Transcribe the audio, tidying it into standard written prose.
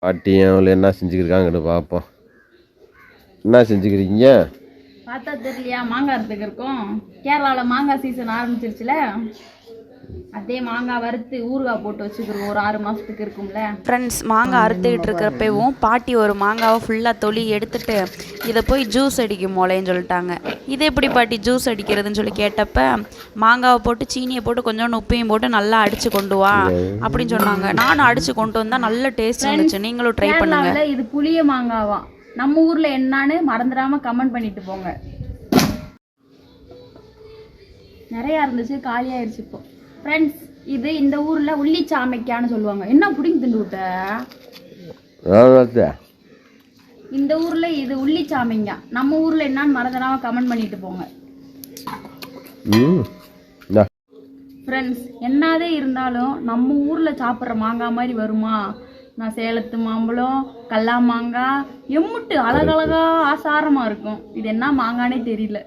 பாட்டியும் அவளை என்ன செஞ்சுக்கிருக்காங்கன்னு பார்ப்போம். என்ன செஞ்சுக்கிறீங்க? பார்த்தா தெரியலையா? மாங்காய் அறுத்துக்கு இருக்கோம். கேரளாவில் மாங்காய் சீசன் ஆரம்பிச்சிருச்சுல, அதே மாங்காய் வறுத்து ஊறுகாய் போட்டு வச்சுக்கிறோம். ஒரு 6 மாதத்துக்கு இருக்கும்ல. ஃப்ரெண்ட்ஸ், மாங்காய் அறுத்துக்கிட்டு இருக்கிறப்பவும் பாட்டி ஒரு மாங்காவை ஃபுல்லாக தொலி எடுத்துட்டு இதை போய் ஜூஸ் அடிக்கும் போலேன்னு சொல்லிட்டாங்க. இது எப்படி பாட்டி ஜூஸ் அடிக்கிறதுன்னு சொல்லி கேட்டப்ப, மாங்காவை போட்டு சீனியை போட்டு கொஞ்சோண்டு உப்பையும் போட்டு நல்லா அடித்து கொண்டு வா அப்படின்னு சொன்னாங்க. நானும் அடித்து கொண்டு வந்தால் நல்ல டேஸ்ட் இருந்துச்சு. நீங்களும் ட்ரை பண்ணுங்க. இது புளிய மாங்காவா? நம்ம ஊரில் என்னன்னு மறந்துடாம கமெண்ட் பண்ணிட்டு போங்க. நிறையா இருந்துச்சு, காலியாயிருச்சு இப்போ. ஃப்ரெண்ட்ஸ், இது இந்த ஊரில் உள்ளி சாமைக்கான்னு சொல்லுவாங்க. என்ன பிடிங்க திண்டு விட்ட? இந்த ஊரில் இது உள்ளி சாமைங்க. நம்ம ஊரில் என்னன்னு மறந்துடாம கமெண்ட் பண்ணிட்டு போங்க. ஃப்ரெண்ட்ஸ், என்னதே இருந்தாலும் நம்ம ஊரில் சாப்பிட்ற மாங்காய் மாதிரி வருமா? நான் சேலத்து மாம்பழம், கல்லா மாங்காய் எம்முட்டு அழகழகா ஆசாரமாக இருக்கும். இது என்ன மாங்கானே தெரியல.